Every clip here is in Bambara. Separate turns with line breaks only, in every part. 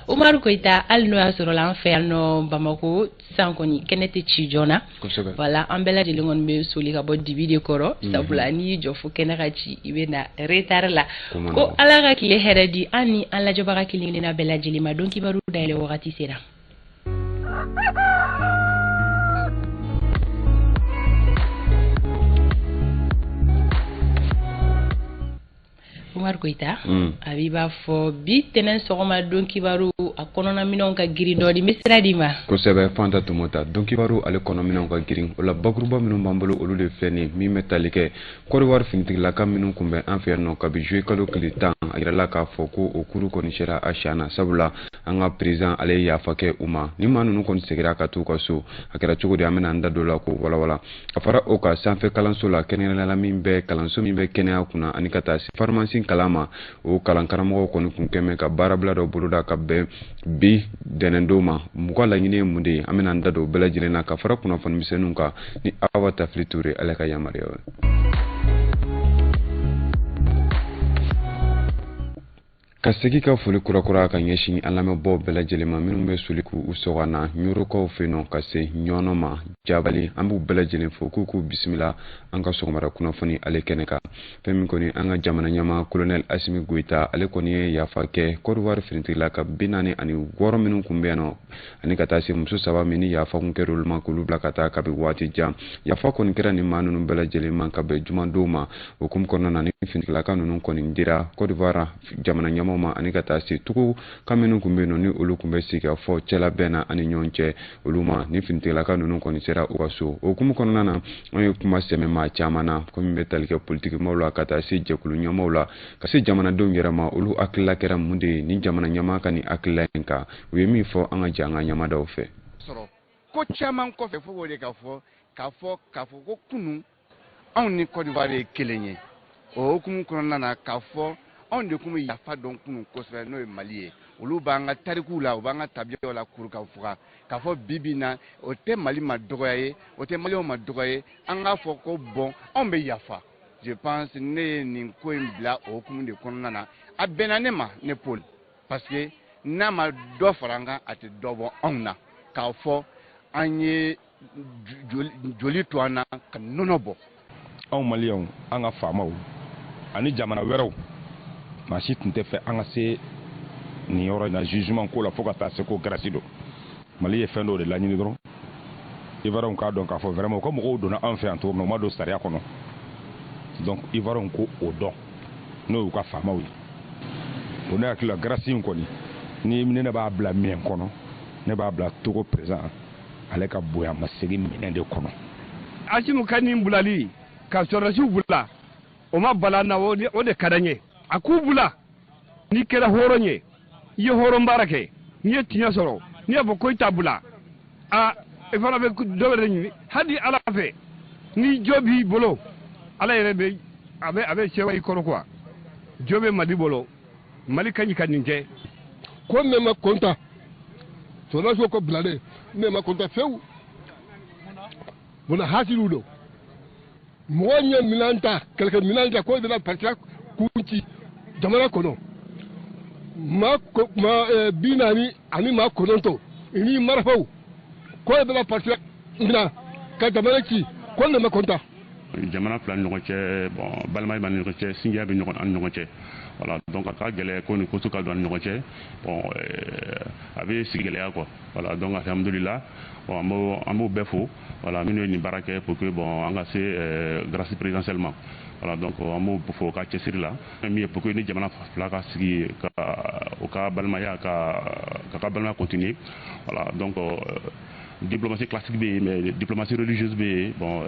Omar Koita al no asoro la fe no Bamako sankoni kenete ci jona voilà en bela de lingon be soli ka bo dibi koro sabula ni jo fu kenaka ci ibena retard la ko ala ga kile heredi ani ala jo baga kile na bela jilima donc ibaru dale wakati sera Omar Koita abi b'a fɔ bi tɛnɛn sɔgɔma don kibaru a kɔnɔna minɛnw ka girin dɔɔni misira di ma
kosɛbɛ Fanta Tumota don kibaru ale kɔnɔ minɛnw ka girin o la bakuruba minnu b'an bolo olu de filɛ min bɛ tali kɛ Côte d'Ivoire finitigilaka minnu kun bɛ an fɛ yan nɔ kabi juillet kalo tile 10 a yirala k'a fɔ ko o kuru kɔni sera a siana sabula an ka président ale ye yafa kɛ u ma ni maa ninnu kɔni segira ka t'u ka so a kɛra cogo di an bɛna an da don la ko walawala a fara o ka sanfɛ kalanso la kɛnɛyala min bɛ kalanso min bɛ kɛnɛya kunna ani ka taa pharmacie kalama o kalan karamɔgɔw kɔni kun kɛmɛ ka baarabila dɔ boloda ka bɛn bi dɛnɛndon ma mɔgɔ laɲini ye mun de ye an bɛna an da don bɛɛ lajɛlen na ka fara kunnafoni misɛnninw kan ni Awa Tafili Ture ale ka yamaruya ka segi ka foli kurakura ka ɲɛsin an lamɛnbaaw bɛɛ lajɛlen ma minnu bɛ soli k'u sɔgɔna ɲorokaw fɛ yen ka se ɲɔnɔ ma jabali an b'u bɛɛ lajɛlen fo k'u bisimila an ka sɔgɔmada kunnafoni ale kɛnɛ kan fɛn min kɔni an ka jamana ɲɛmaa colonel Asimi Goita ale kɔni ye yafa kɛ Côte d'Ivoire finitigila ka 46 minnu kun bɛ yan nɔ ani ka taa se muso 3 min ni yafa kun kɛra olu ma k'olu bila ka taa kabi waati jan yafa kɔni kɛra nin maa ninnu bɛɛ lajɛlen ma ka bɛn jumadon ma o hukumu kɔnɔna na ni finitigilaka ninnu kɔni dira Côte d'Ivoire jamana ɲɛmaa ma ani ka taa se tugu ka minnu kun bɛ yen ni olu kun bɛ sigi ka fɔ cɛla bɛn na ani ɲɔgɔn cɛ olu ma ni finitigilaka ninnu kɔni sera u ka so o hukumu kɔnɔna na an ye kuma sɛmɛ maa caman na ko min bɛ tali kɛ politikimaaw la ka taa se jɛkulu ɲɛmaaw la ka se jamanadenw yɛrɛ ma olu hakilila kɛra mun de ye ni jamana ɲɛmaa ka nin hakilila in kan u ye min fɔ an ka ja an ka ɲɛmaadaw fɛ
ko caman kɔfɛ fo o de k'a fɔ ko kunu anw ni Côte d'Ivoire ye kelen ye o hukumu kɔnɔna na k'a fɔ anw de kun bɛ yafa dɔn kunu kosɛbɛ n'o ye Mali ye olu b'an ka tarikuw la u b'an ka tabiyaw la kuru ka fuga k'a fɔ bi na o tɛ Mali ma dɔgɔya ye o tɛ Maliɲɛnw ma dɔgɔya ye an k'a fɔ ko bon anw bɛ yafa je pense ne ye nin ko in bila o hukumu de kɔnɔna na a bɛnna ne ma ne Paul parce que n'a ma dɔ fara an kan a tɛ dɔ bɔ anw na k'a fɔ an ye joli to an na ka nɔnɔ bɔ
anw Maliɲɛnw an ka faamaw ani jamana wɛrɛw maa si tun tɛ fɛ an ka se nin yɔrɔ in na jugement ko la fo ka taa se ko grâce don Mali ye fɛn dɔw de laɲini dɔrɔn Ivoirien k'a dɔn k'a fɔ vraiment ko mɔgɔw donna an fɛ yan cogo min na u ma don sariya kɔnɔ donc Ivoirien ko o dɔn n'o y'u ka faamaw ye o ne hakili la grâce in kɔni ni ne b'a bila minɛn kɔnɔ ne b'a bila Togo président ale ka bonya ma segin minɛn de kɔnɔ
Asimu ka nin bulali ka sɔrɔdasiw bula o ma bala na o de ka d'an ye a k'u bula n'i kɛra hɔrɔn ye i ye hɔrɔn baara kɛ n'i ye tiɲɛ sɔrɔ n'i y'a fɔ ko i t'a bula a i fana bɛ dɔ wɛrɛ ɲini hali Ala fɛ ni jɔ b'i bolo Ala yɛrɛ bɛ a bɛ cɛwa i kɔrɔ quoi jɔ bɛ Mali bolo Mali ka ɲi ka nin kɛ
ko ne ma konta sɔrɔdasiw ko bilalen ne ma konta fewu mun hasilu don mɔgɔ ɲɛ minɛn ta kɛlɛkɛ minɛn ta ko bɛna partia kunci jamana kɔnɔ maa 40 ani maa 9 ni marifaw ko bɛna partia minɛ ka jamana ci ko ne ma konta
jamana fila ni ɲɔgɔn cɛ bon balimaya b'an ni ɲɔgɔn cɛ sinjiya bɛ an ni ɲɔgɔn cɛ voilà donc a ka gɛlɛn ko ni koso ka don an ni ɲɔgɔn cɛ bon a bɛ sigi gɛlɛya quoi voilà donc alhamdulillah bon an b'o bɛɛ fo voilà minnu ye nin baara kɛ pour que bon an ka se grâce présidentielle ma voilà donc an b'o fo ka cɛsiri la min ye pour que ni jamana fila ka sigi ka o ka balimaya ka balimaya continuer voilà donc diplomatie classique bɛ yen mais diplomatie religieuse bɛ yen bon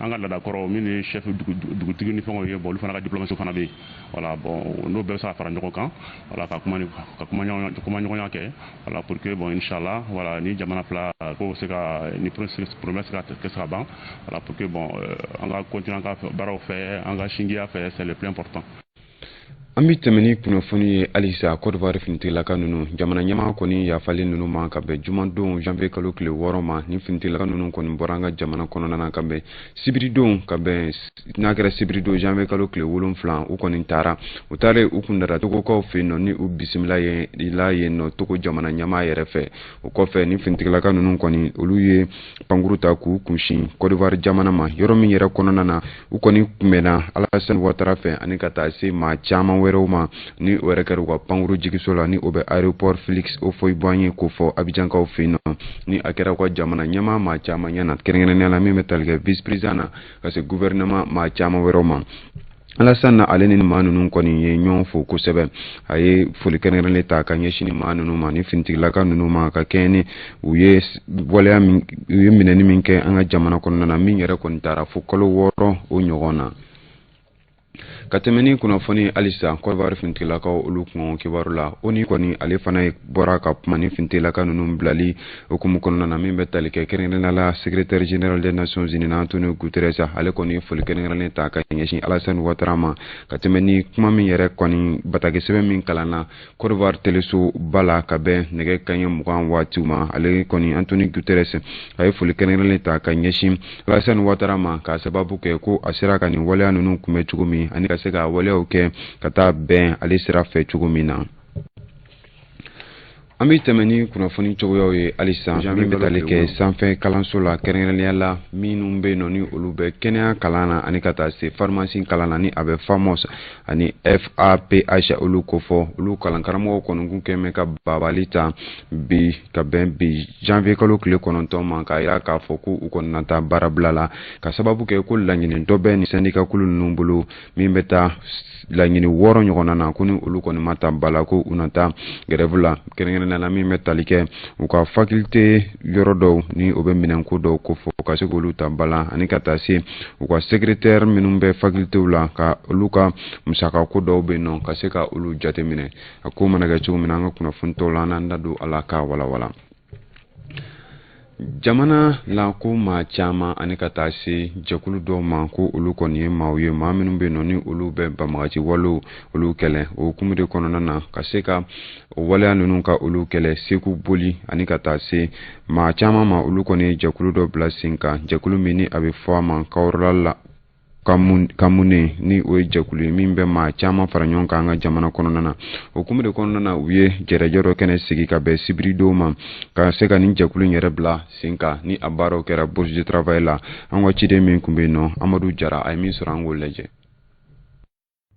an ka laadakɔrɔw minnu ye chef dugutigi ni fɛnw ye bon olu fana ka diplomatie fana bɛ yen voilà bon n'o bɛɛ bɛ se ka fara ɲɔgɔn kan voilà ka kuma ɲɔgɔnya kɛ voilà pour que bon inchallah voilà ni jamana fila ko se ka ni problème se ka ban voilà pour que bon an ka continuer an ka baaraw fɛ an ka sinjiya fɛ c'est le plus important.
Ambi temeni kunnafoni alisa Côte d'Ivoire fintilaka nunu jamana nyama koni ya fali nunu ma kabe jumandon janvier kalo kile woroma ni fintilaka nunu koni boranga jamana konona na kabe sibridon kabe nagara sibridon janvier kalo kile wolon flan u koni tara utare ukundara to ko fino ni u bismillah ye ila ye no to ko jamana nyama yerefe u ko fe ni fintilaka nunu koni oluye panguruta ku kunshi Côte d'Ivoire jamana ma yoromi yere konona na u koni kumena Alassane Ouattara fe anikata se ma chama weroma ni werekeru kwa panguru jigisola ni obe aéroport Félix Houphouët-Boigny ko fo Abidjan ka ofino ni akera kwa jamana nyama ma chama nyana kerengene la metalga vice président kasi gouvernement ma chama weroma Alassane aleni manu nun koni ye nyon fo ko sebe aye foli kenere ta ka nyeshini manu nun mani fintigla ka nunu ma ka keni uye wala min mineni minke anga jamana kono na min yere kon tara fo kolo woro o nyogona katemeni kunnafoni alisa Côte d'Ivoire fintilaka olu kungo kibarula oni koni ale fana bora ka mani fintilaka nunu blali okumu kono na min betalike kenene la secrétaire général des Nations Unies Antonio Guterres ale koni foli kenene ta ka nyeshi Alassane Ouattara ma katemeni kuma min yere koni batake sebe min kalana Côte d'Ivoire teleso bala kabe nege kanye mugan watuma ale koni Antonio Guterres ay foli kenene ta ka nyeshi Alassane Ouattara ma ka sababu ke ko asira ka ni wale nunu kume chugumi ani sega wale oke kata ben ali sira fe chugumina Ambi temeni kunnafoni cogoyaw ye alisa min bɛ tali kɛ sanfɛ kalanso la kɛrɛnkɛrɛnnenya la minnu bɛ yen ni olu bɛ kɛnɛya kalan na ani ka taa se pharmacie kalan na ni a bɛ FAMOS ani FAPH olu ko fɔ olu kalankaramɔgɔw kɔni kun kɛmɛ ka babali ta bi ka bɛn bi janvier kalo tile 9 ma k'a yira k'a fɔ ko u kɔni na taa baarabila la ka sababu kɛ ko laɲini dɔ bɛ ni syndicat kulu ninnu bolo min bɛ taa laɲini 6 ɲɔgɔnna na ko ni olu kɔni ma taa bala ko u na taa grève la kɛrɛnkɛrɛnnenya la min bɛ tali kɛ u ka faculté yɔrɔ dɔw ni o bɛ minɛnko dɔw ko fɔ ka se k'olu ta bala ani ka taa se u ka secrétaire minnu bɛ facultéw la ka olu ka musakako dɔw bɛ yen nɔ ka se ka olu jateminɛ a ko mana kɛ cogo min na an ka kunnafoni tɔw la an n'an da don a la k'a walawala jamana la ko maa caman ani ka taa se jɛkulu dɔw ma ko olu kɔni ye maaw ye maa minnu bɛ yen nɔ ni olu bɛ banbagaci walew olu kɛlɛ o hukumu de kɔnɔna na ka se ka o waleya ninnu ka olu kɛlɛ segu boli ani ka taa se maa caman ma olu kɔni ye jɛkulu dɔ bila sen kan jɛkulu min ni a bɛ fɔ a ma kawurala la kamune ni o ye jɛkulu ye min bɛ maa caman fara ɲɔgɔn kan an ka jamana kɔnɔna na o hukumu de kɔnɔna na u ye jɛrɛjɛ dɔ kɛnɛ sigi ka bɛn sibiridenw ma ka se ka nin jɛkulu in yɛrɛ bila sen kan ni a baaraw kɛra bourse de travail la an ka ciden min tun bɛ yen nɔ Amadu Jara a ye min sɔrɔ an k'o lajɛ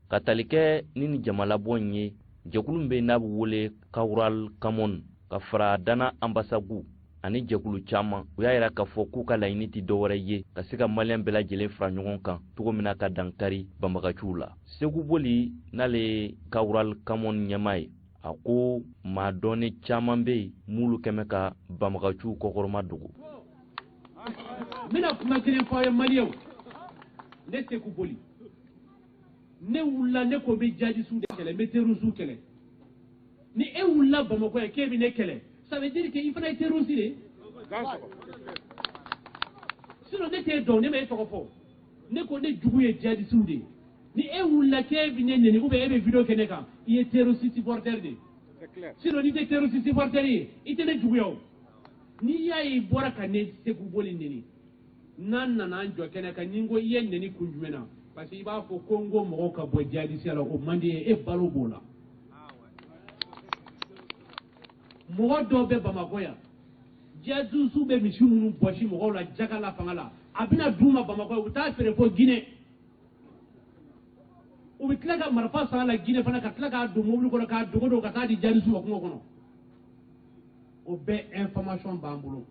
ka tali kɛ ni nin jamalabɔ in ye jɛkulu bɛ n'a bɛ wele Kawural Kamon ka fara Dana Ambasagu ani jɛkulu caman u y'a yira k'a fɔ k'u ka laɲini tɛ dɔwɛrɛ ye ka se ka maliyɛn bɛɛ lajɛlen fara ɲɔgɔn kan cogo min na ka dankari banbagaciw la segu boli n'ale Kawural Kamon ɲɛmaa ye a ko maa dɔɔni caman bɛ yen m'olu kɛmɛ ka banbagaciw kɔkɔrɔma dogo
n bɛna kuma kelen fɔ aw ye maliyɛnw ne segu boli ne wulila ne ko n bɛ jihadistes de kɛlɛ n bɛ terroristes kɛlɛ ni e wulila Bamakɔ yan k'e bɛ ne kɛlɛ ça veut dire que il fana ye terroriste de sinon ne t'e dɔn ne ma e tɔgɔ fɔ ne ko ne jugu ye jihadistes de ni e wulila k'e bɛ ne nɛni ou bien e bɛ vidéo kɛ ne kan i ye terroriste supporter de sinon n'i tɛ terroriste supporter ye i tɛ ne juguya o n'i y'a ye i bɔra ka ne segu boli nɛni n'an nana an jɔ kɛnɛ kan ni n ko i ye nɛni kun jumɛn na parce que i b'a fɔ ko n ko mɔgɔw ka bɔ jihadiste la o man di ye e balo b'o la mɔgɔ dɔw bɛ Bamakɔ yan jihadistes bɛ misi minnu bɔsi mɔgɔw la jaga la fanga la a bɛna d'u ma Bamakɔ u bɛ taa feere fo Guinée u bɛ tila ka marifa san a la Guinée fana ka tila k'a don mobili kɔnɔ k'a dogo ka taa di jihadistes ma kungo kɔnɔ o bɛɛ information b'an bolo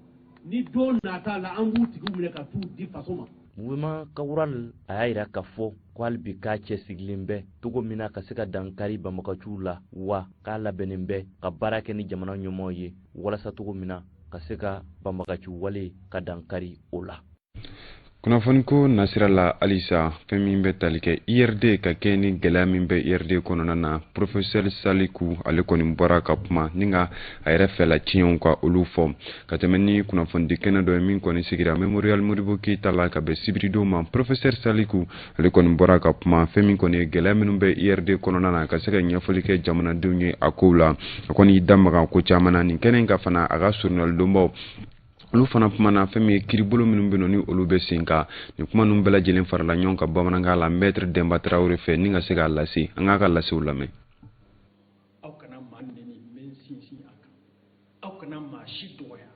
ni don nata la an b'u tigi minɛ ka t'u di faso ma
mouvement Kawural a y'a yira k'a fɔ ko hali bi k'a cɛsirilen bɛ cogo min na ka se ka dankari banbagaciw la wa k'a labɛnnen bɛ ka baara kɛ ni jamana ɲɛmɔgɔw ye walasa cogo min na ka se ka banbagaci wale ka dankari o la
kunnafoni ko nasirala alisa fɛn min bɛ tali kɛ IRD ka kɛ ni gɛlɛya min bɛ IRD kɔnɔna na professeur Saliku ale kɔni bɔra ka kuma ni ka a yɛrɛ fɛla tiɲɛw ka olu fɔ ka tɛmɛ ni kunnafoni di kɛnɛ dɔ ye min kɔni sigira Memorial Modibo Keita la ka bɛn sibirido ma professeur Saliku ale kɔni bɔra ka kuma fɛn min kɔni gɛlɛya minnu bɛ IRD kɔnɔna na ka se ka ɲɛfɔli kɛ jamanadenw ye a kow la a kɔni damaga ko caman na nin kɛnɛ in ka fana a ka surunalidonbaw olu fana kuma na fɛn min ye kiribolo minnu bɛ ni olu bɛ sen ka ni kuma ninnu bɛɛ lajɛlen farala ɲɔgɔn kan bamanankan la Maître Demba Traoré fɛ ni ka se k'a lase an k'a ka lasew lamɛn.
Aw kana maa nɛni mɛ sinsin a kan aw kana maa si dɔgɔya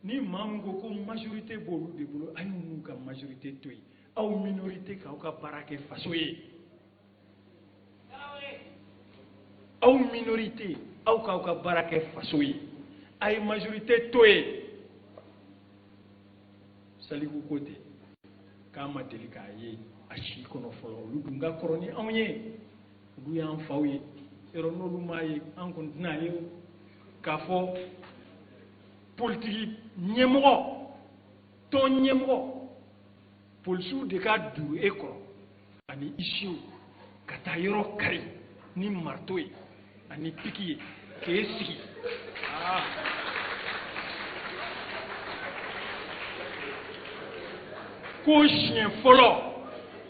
ni maa min ko ko majorité b'olu de bolo a y'u ka majorité to yen aw minorité k'aw ka baara kɛ faso ye aw minorité aw k'aw ka baara kɛ faso ye a ye majorité to yen. Saliku ko ten k'a ma deli k'a ye a si kɔnɔ fɔlɔ olu dun ka kɔrɔ ni anw ye olu y'an faw ye yɔrɔ n'olu m'a ye an kɔni tɛna ye k'a fɔ politiki ɲɛmɔgɔ tɔn ɲɛmɔgɔ polisiw de ka du e kɔrɔ ani isiw ka taa yɔrɔ kari ni marito ye ani piki ye k'e sigi ko siɲɛ fɔlɔ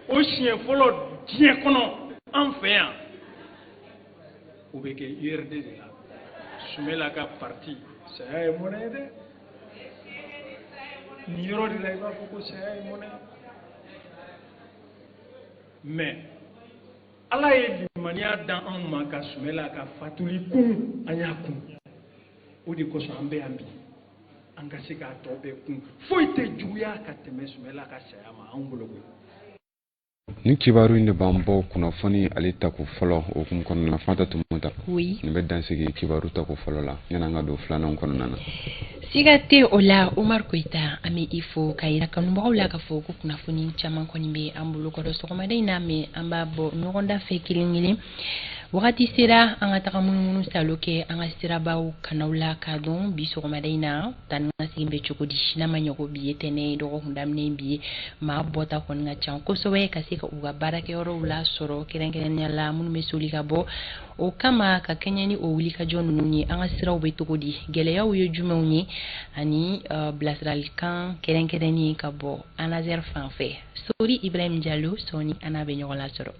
o siɲɛ fɔlɔ diɲɛ kɔnɔ an fɛ yan o bɛ kɛ IRD de la Sumela ka parti saya ye mɔnɛ ye dɛ nin yɔrɔ de la i b'a fɔ ko saya ye mɔnɛ mais Ala ye limaniya dan an ma ka Sumela ka fatuli kun an y'a kun o de kosɔn an bɛ yan bi an ka se k'a tɔ bɛɛ kun foyi tɛ juguya ka tɛmɛ Sumela ka saya ma an bolo koyi.
Ni kibaru in de b'an bɔ kunnafoni ale tako fɔlɔ o kun kɔnɔna na Fanta Tumata nin bɛ dansigi kibaru tako fɔlɔ la yanni an ka don filanan kɔnɔna na.
Siga tɛ o la Omar Koita an bɛ i fo ka yira kanubagaw la k'a fɔ ko kunnafoni caman kɔni bɛ an bolo kɔrɔ sɔgɔmada in na mɛ an b'a bɔ ɲɔgɔn da fɛ kelen kelen wagati sera an ka taga munumunu salo kɛ an ka sirabaw kanaw la ka dɔn bi sɔgɔmada in na tan ni ka segin bɛ cogo di n'a ma ɲɛ ko bi ye tɛnɛ dɔgɔkun daminɛ bi ye maa bɔta kɔni ka ca kosɛbɛ ka se ka u ka baarakɛyɔrɔw la sɔrɔ kɛrɛnkɛrɛnnenya la minnu bɛ soli ka bɔ o kama ka kɛɲɛ ni o wulikajɔ ninnu ye an ka siraw bɛ cogo di gɛlɛyaw ye jumɛnw ye ani bilasiralikan kɛrɛnkɛrɛnnen ka bɔ Anazɛr fan fɛ Sori Ibrahim Diallo sɔni an n'a bɛ ɲɔgɔn lasɔrɔ.